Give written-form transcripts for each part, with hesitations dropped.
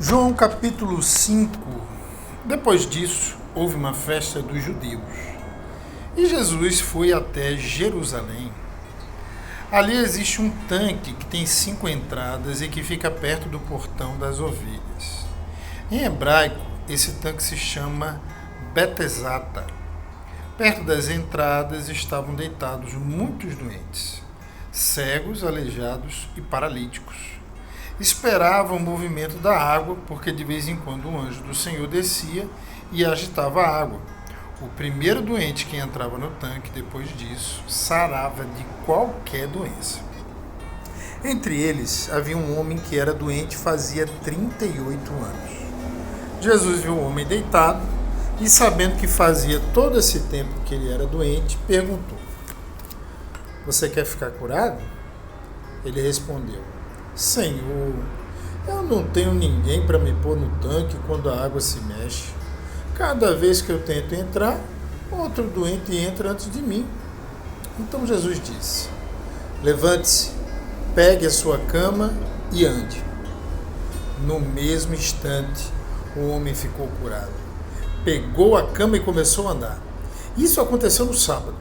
João capítulo 5. Depois disso, houve uma festa dos judeus. E Jesus foi até Jerusalém. Ali existe um tanque que tem 5 entradas e que fica perto do portão das ovelhas. Em hebraico, esse tanque se chama Betesata. Perto das entradas estavam deitados muitos doentes, cegos, aleijados e paralíticos. Esperavam o movimento da água, porque de vez em quando um anjo do Senhor descia e agitava a água. O primeiro doente que entrava no tanque, depois disso, sarava de qualquer doença. Entre eles, havia um homem que era doente fazia 38 anos. Jesus viu o homem deitado e, sabendo que fazia todo esse tempo que ele era doente, perguntou: "Você quer ficar curado?" Ele respondeu: "Senhor, eu não tenho ninguém para me pôr no tanque quando a água se mexe. Cada vez que eu tento entrar, outro doente entra antes de mim." Então Jesus disse: "Levante-se, pegue a sua cama e ande." No mesmo instante, o homem ficou curado. Pegou a cama e começou a andar. Isso aconteceu no sábado.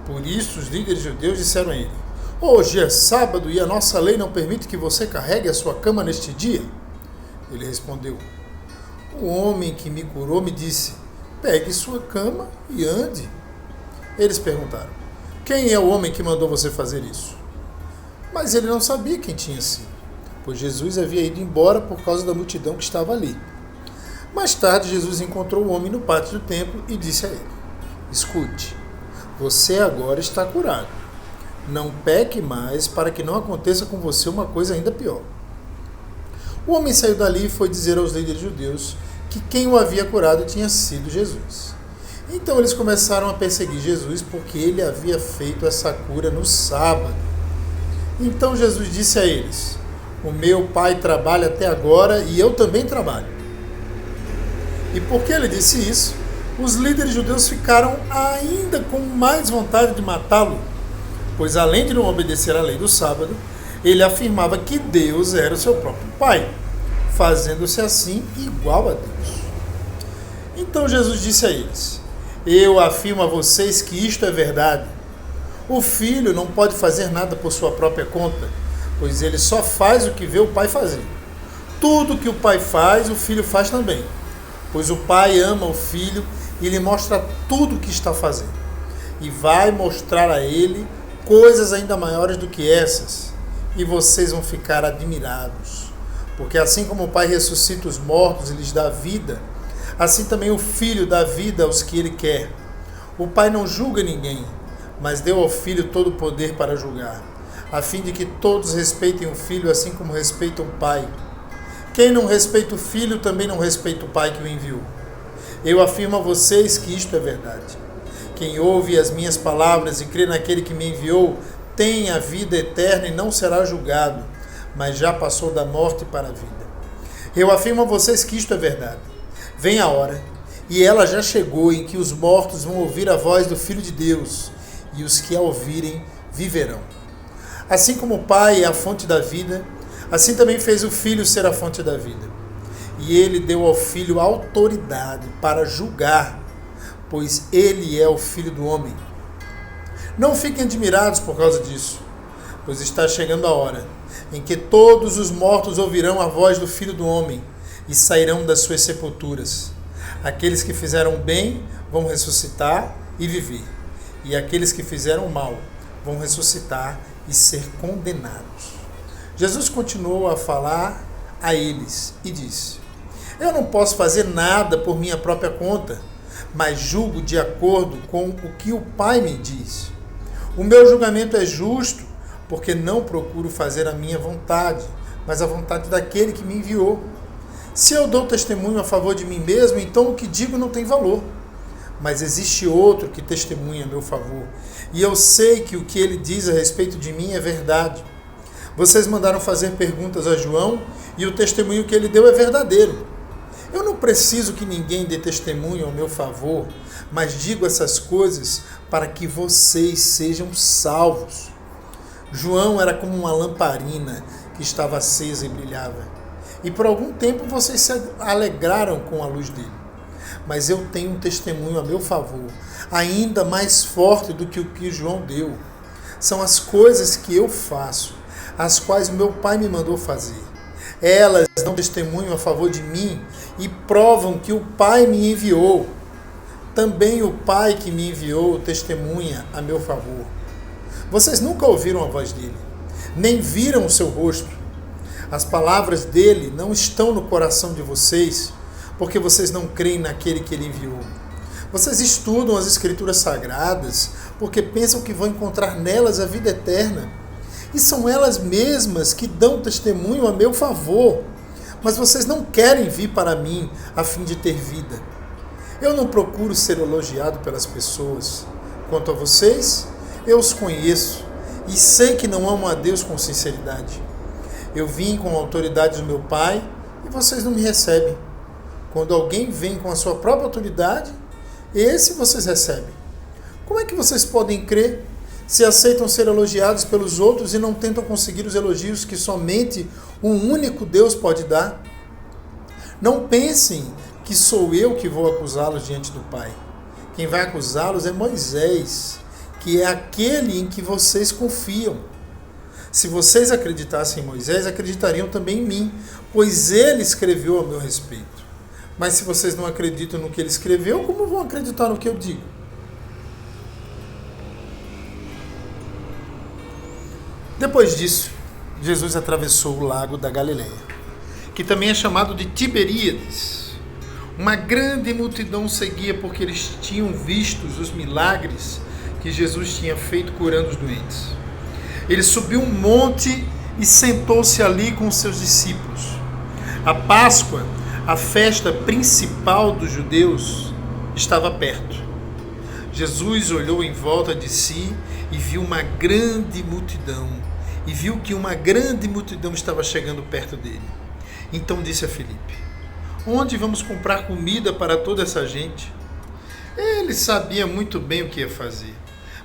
Por isso, os líderes judeus disseram a ele: "Hoje é sábado e a nossa lei não permite que você carregue a sua cama neste dia." Ele respondeu: "O homem que me curou me disse: pegue sua cama e ande." Eles perguntaram: "Quem é o homem que mandou você fazer isso?" Mas ele não sabia quem tinha sido, pois Jesus havia ido embora por causa da multidão que estava ali. Mais tarde, Jesus encontrou o homem no pátio do templo e disse a ele: "Escute, você agora está curado. Não peque mais, para que não aconteça com você uma coisa ainda pior." O homem saiu dali e foi dizer aos líderes judeus que quem o havia curado tinha sido Jesus. Então eles começaram a perseguir Jesus porque ele havia feito essa cura no sábado. Então Jesus disse a eles: "O meu Pai trabalha até agora e eu também trabalho." E porque ele disse isso, os líderes judeus ficaram ainda com mais vontade de matá-lo, pois além de não obedecer à lei do sábado, ele afirmava que Deus era o seu próprio Pai, fazendo-se assim igual a Deus. Então Jesus disse a eles: "Eu afirmo a vocês que isto é verdade. O filho não pode fazer nada por sua própria conta, pois ele só faz o que vê o pai fazer. Tudo que o pai faz, o filho faz também, pois o pai ama o filho e lhe mostra tudo o que está fazendo, e vai mostrar a ele coisas ainda maiores do que essas, e vocês vão ficar admirados. Porque assim como o Pai ressuscita os mortos e lhes dá vida, assim também o Filho dá vida aos que ele quer. O Pai não julga ninguém, mas deu ao Filho todo o poder para julgar, a fim de que todos respeitem o Filho assim como respeitam o Pai. Quem não respeita o Filho também não respeita o Pai que o enviou. Eu afirmo a vocês que isto é verdade. Quem ouve as minhas palavras e crê naquele que me enviou tem a vida eterna e não será julgado, mas já passou da morte para a vida. Eu afirmo a vocês que isto é verdade. Vem a hora, e ela já chegou, em que os mortos vão ouvir a voz do Filho de Deus, e os que a ouvirem viverão. Assim como o Pai é a fonte da vida, assim também fez o Filho ser a fonte da vida. E ele deu ao Filho autoridade para julgar, pois ele é o Filho do homem. Não fiquem admirados por causa disso, pois está chegando a hora em que todos os mortos ouvirão a voz do Filho do homem e sairão das suas sepulturas. Aqueles que fizeram bem vão ressuscitar e viver, e aqueles que fizeram mal vão ressuscitar e ser condenados. Jesus continuou a falar a eles e disse: "Eu não posso fazer nada por minha própria conta, mas julgo de acordo com o que o Pai me diz. O meu julgamento é justo, porque não procuro fazer a minha vontade, mas a vontade daquele que me enviou. Se eu dou testemunho a favor de mim mesmo, então o que digo não tem valor. Mas existe outro que testemunha a meu favor, e eu sei que o que ele diz a respeito de mim é verdade. Vocês mandaram fazer perguntas a João, e o testemunho que ele deu é verdadeiro. Eu não preciso que ninguém dê testemunho ao meu favor, mas digo essas coisas para que vocês sejam salvos." João era como uma lamparina que estava acesa e brilhava. e por algum tempo vocês se alegraram com a luz dele. Mas eu tenho um testemunho a meu favor, ainda mais forte do que o que João deu. São as coisas que eu faço, as quais o meu Pai me mandou fazer. Elas dão testemunho a favor de mim e provam que o Pai me enviou. Também o Pai que me enviou testemunha a meu favor. Vocês nunca ouviram a voz dele, nem viram o seu rosto. As palavras dele não estão no coração de vocês, porque vocês não creem naquele que ele enviou. Vocês estudam as Escrituras Sagradas, porque pensam que vão encontrar nelas a vida eterna. E são elas mesmas que dão testemunho a meu favor. Mas vocês não querem vir para mim a fim de ter vida. Eu não procuro ser elogiado pelas pessoas. Quanto a vocês, eu os conheço e sei que não amam a Deus com sinceridade. Eu vim com a autoridade do meu Pai e vocês não me recebem. Quando alguém vem com a sua própria autoridade, esse vocês recebem. Como é que vocês podem crer se aceitam ser elogiados pelos outros e não tentam conseguir os elogios que somente um único Deus pode dar? Não pensem que sou eu que vou acusá-los diante do Pai. Quem vai acusá-los é Moisés, que é aquele em que vocês confiam. Se vocês acreditassem em Moisés, acreditariam também em mim, pois ele escreveu a meu respeito. Mas se vocês não acreditam no que ele escreveu, como vão acreditar no que eu digo? Depois disso, Jesus atravessou o lago da Galileia, que também é chamado de Tiberíades. Uma grande multidão seguia porque eles tinham visto os milagres que Jesus tinha feito curando os doentes. Ele subiu um monte e sentou-se ali com os seus discípulos. A Páscoa, a festa principal dos judeus, estava perto. Jesus olhou em volta de si e viu uma grande multidão, e viu que uma grande multidão estava chegando perto dele. Então disse a Filipe: onde vamos comprar comida para toda essa gente? Ele sabia muito bem o que ia fazer,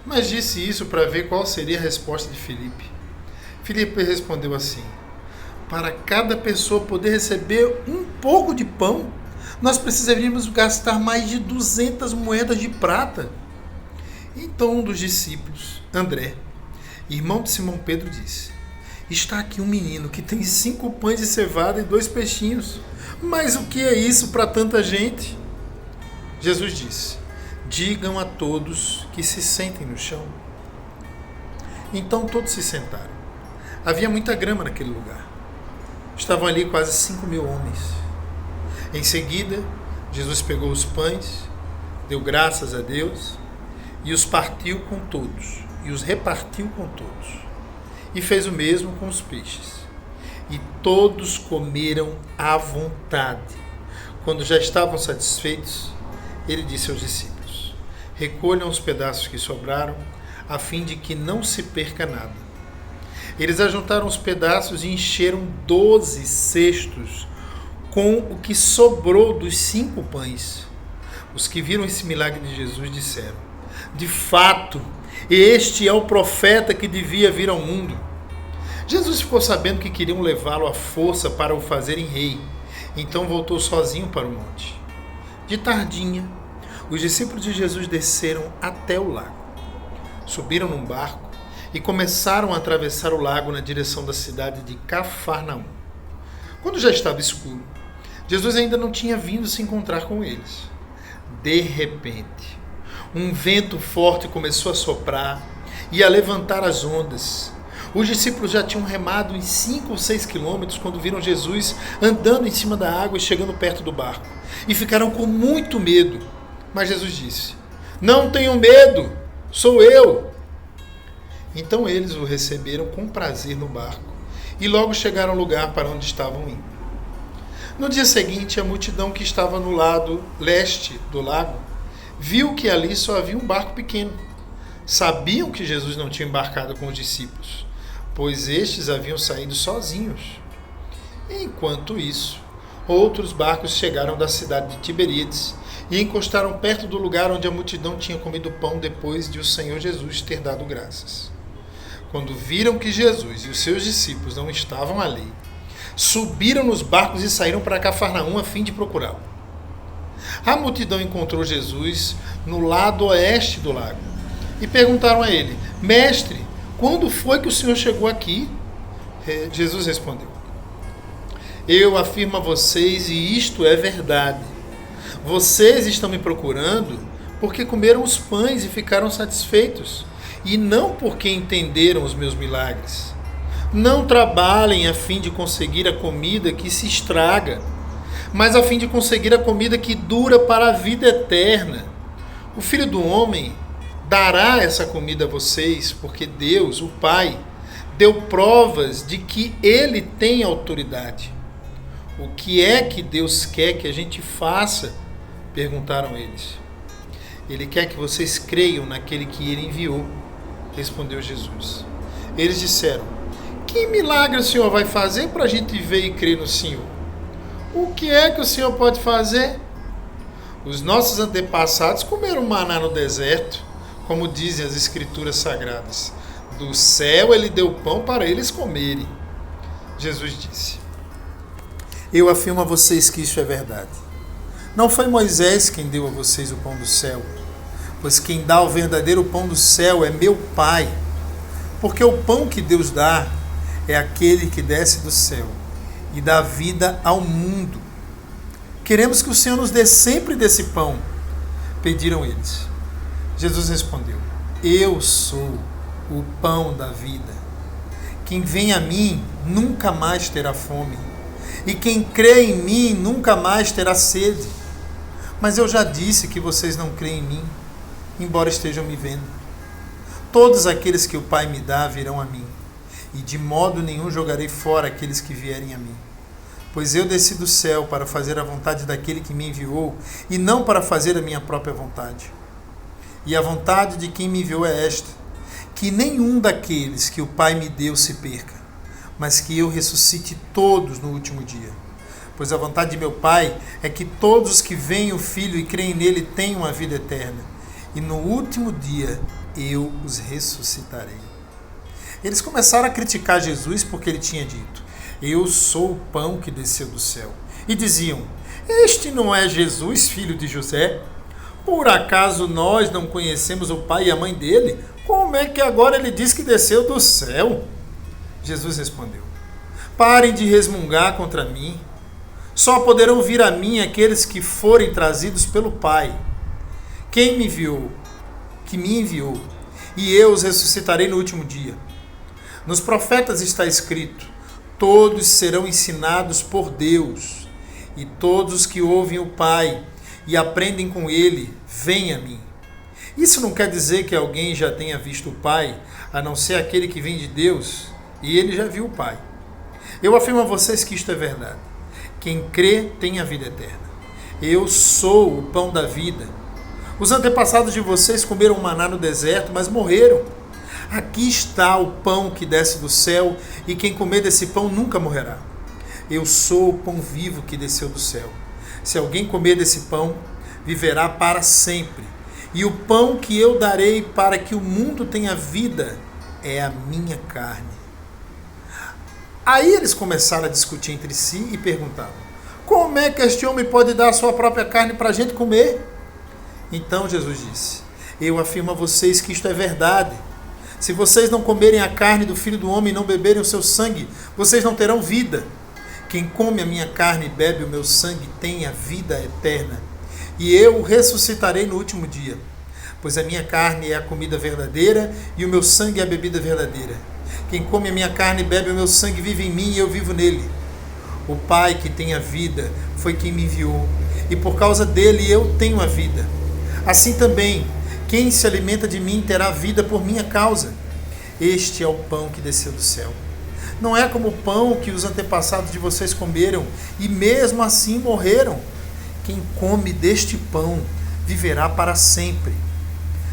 mas disse isso para ver qual seria a resposta de Filipe. Filipe respondeu assim: para cada pessoa poder receber um pouco de pão, nós precisaríamos gastar mais de 200 moedas de prata. Então um dos discípulos, André, irmão de Simão Pedro, disse: está aqui um menino que tem 5 pães de cevada e 2 peixinhos. Mas o que é isso para tanta gente? Jesus disse: digam a todos que se sentem no chão. Então todos se sentaram. Havia muita grama naquele lugar. Estavam ali quase 5.000 homens. Em seguida, Jesus pegou os pães, deu graças a Deus e os partiu com todos, e os repartiu com todos. E fez o mesmo com os peixes. E todos comeram à vontade. Quando já estavam satisfeitos, ele disse aos discípulos: recolham os pedaços que sobraram, a fim de que não se perca nada. Eles ajuntaram os pedaços e encheram 12 cestos com o que sobrou dos 5 pães. Os que viram esse milagre de Jesus disseram: de fato, este é o profeta que devia vir ao mundo. Jesus ficou sabendo que queriam levá-lo à força para o fazerem rei. Então voltou sozinho para o monte. De tardinha, os discípulos de Jesus desceram até o lago. Subiram num barco e começaram a atravessar o lago na direção da cidade de Cafarnaum. Quando já estava escuro, Jesus ainda não tinha vindo se encontrar com eles. De repente, um vento forte começou a soprar e a levantar as ondas. Os discípulos já tinham remado em 5 ou 6 quilômetros quando viram Jesus andando em cima da água e chegando perto do barco. E ficaram com muito medo. Mas Jesus disse: não tenham medo, sou eu. Então eles o receberam com prazer no barco e logo chegaram ao lugar para onde estavam indo. No dia seguinte, a multidão que estava no lado leste do lago viu que ali só havia um barco pequeno. Sabiam que Jesus não tinha embarcado com os discípulos, pois estes haviam saído sozinhos. Enquanto isso, outros barcos chegaram da cidade de Tiberíades e encostaram perto do lugar onde a multidão tinha comido pão depois de o Senhor Jesus ter dado graças. Quando viram que Jesus e os seus discípulos não estavam ali, subiram nos barcos e saíram para Cafarnaum a fim de procurá-lo. A multidão encontrou Jesus no lado oeste do lago e perguntaram a ele: Mestre, quando foi que o Senhor chegou aqui? Jesus respondeu: Eu afirmo a vocês, e isto é verdade. Vocês estão me procurando porque comeram os pães e ficaram satisfeitos, e não porque entenderam os meus milagres. Não trabalhem a fim de conseguir a comida que se estraga, mas a fim de conseguir a comida que dura para a vida eterna. O Filho do Homem dará essa comida a vocês, porque Deus, o Pai, deu provas de que Ele tem autoridade. O que é que Deus quer que a gente faça? Perguntaram eles. Ele quer que vocês creiam naquele que Ele enviou, respondeu Jesus. Eles disseram: Que milagre o Senhor vai fazer para a gente ver e crer no Senhor? O que é que o Senhor pode fazer? Os nossos antepassados comeram maná no deserto, como dizem as Escrituras Sagradas. Do céu Ele deu pão para eles comerem. Jesus disse: Eu afirmo a vocês que isso é verdade. Não foi Moisés quem deu a vocês o pão do céu, pois quem dá o verdadeiro pão do céu é meu Pai. Porque o pão que Deus dá é aquele que desce do céu e dá vida ao mundo. Queremos que o Senhor nos dê sempre desse pão, pediram eles. Jesus respondeu: Eu sou o pão da vida. Quem vem a mim nunca mais terá fome, e quem crê em mim nunca mais terá sede. Mas eu já disse que vocês não creem em mim, embora estejam me vendo. Todos aqueles que o Pai me dá virão a mim, e de modo nenhum jogarei fora aqueles que vierem a mim. Pois eu desci do céu para fazer a vontade daquele que me enviou, e não para fazer a minha própria vontade. E a vontade de quem me enviou é esta: que nenhum daqueles que o Pai me deu se perca, mas que eu ressuscite todos no último dia. Pois a vontade de meu Pai é que todos os que veem o Filho e creem nele tenham a vida eterna, e no último dia eu os ressuscitarei. Eles começaram a criticar Jesus porque ele tinha dito: Eu sou o pão que desceu do céu. E diziam: Este não é Jesus, filho de José? Por acaso nós não conhecemos o pai e a mãe dele? Como é que agora ele diz que desceu do céu? Jesus respondeu: Parem de resmungar contra mim. Só poderão vir a mim aqueles que forem trazidos pelo Pai. Quem me enviou? Que me enviou. E eu os ressuscitarei no último dia. Nos profetas está escrito: Todos serão ensinados por Deus. E todos os que ouvem o Pai e aprendem com ele, vêm a mim. Isso não quer dizer que alguém já tenha visto o Pai, a não ser aquele que vem de Deus, e ele já viu o Pai. Eu afirmo a vocês que isto é verdade. Quem crê tem a vida eterna. Eu sou o pão da vida. Os antepassados de vocês comeram maná no deserto, mas morreram. Aqui está o pão que desce do céu, e quem comer desse pão nunca morrerá. Eu sou o pão vivo que desceu do céu. Se alguém comer desse pão, viverá para sempre. E o pão que eu darei para que o mundo tenha vida é a minha carne. Aí eles começaram a discutir entre si e perguntavam: Como é que este homem pode dar a sua própria carne para a gente comer? Então Jesus disse: Eu afirmo a vocês que isto é verdade. Se vocês não comerem a carne do Filho do Homem e não beberem o seu sangue, vocês não terão vida. Quem come a minha carne e bebe o meu sangue tem a vida eterna, e eu o ressuscitarei no último dia. Pois a minha carne é a comida verdadeira e o meu sangue é a bebida verdadeira. Quem come a minha carne e bebe o meu sangue vive em mim e eu vivo nele. O Pai que tem a vida foi quem me enviou, e por causa dele eu tenho a vida. Assim também, quem se alimenta de mim terá vida por minha causa. Este é o pão que desceu do céu. Não é como o pão que os antepassados de vocês comeram e mesmo assim morreram. Quem come deste pão viverá para sempre.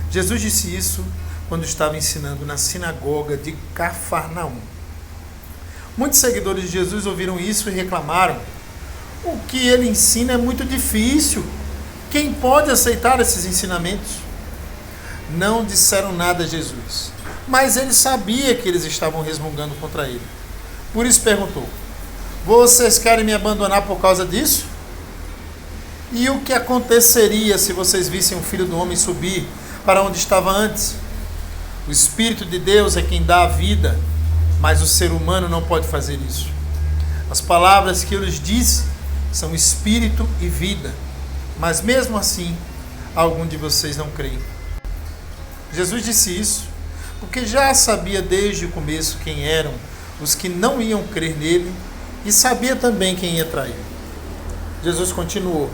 Jesus disse isso quando estava ensinando na sinagoga de Cafarnaum. Muitos seguidores de Jesus ouviram isso e reclamaram: O que ele ensina é muito difícil. Quem pode aceitar esses ensinamentos? Não disseram nada a Jesus, mas ele sabia que eles estavam resmungando contra ele. Por isso perguntou: Vocês querem me abandonar por causa disso? E o que aconteceria se vocês vissem o Filho do Homem subir para onde estava antes? O Espírito de Deus é quem dá a vida, mas o ser humano não pode fazer isso. As palavras que eu lhes disse são espírito e vida, mas mesmo assim, algum de vocês não creem. Jesus disse isso porque já sabia desde o começo quem eram os que não iam crer nele e sabia também quem ia trair. Jesus continuou: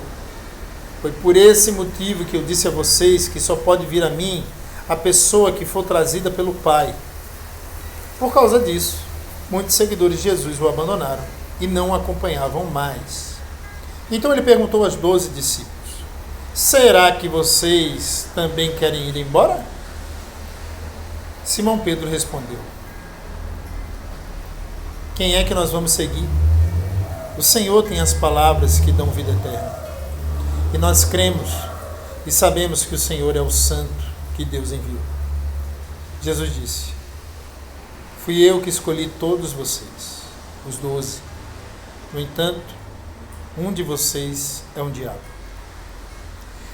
foi por esse motivo que eu disse a vocês que só pode vir a mim a pessoa que for trazida pelo Pai. Por causa disso, muitos seguidores de Jesus o abandonaram e não o acompanhavam mais. Então ele perguntou aos 12 discípulos: será que vocês também querem ir embora? Simão Pedro respondeu: quem é que nós vamos seguir? O Senhor tem as palavras que dão vida eterna. E nós cremos e sabemos que o Senhor é o Santo que Deus enviou. Jesus disse: fui eu que escolhi todos vocês, os 12. No entanto, um de vocês é um diabo.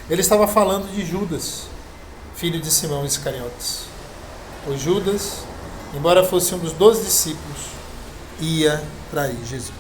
Ele estava falando de Judas, filho de Simão Iscariotes. Pois Judas, embora fosse um dos 12 discípulos, ia trair Jesus.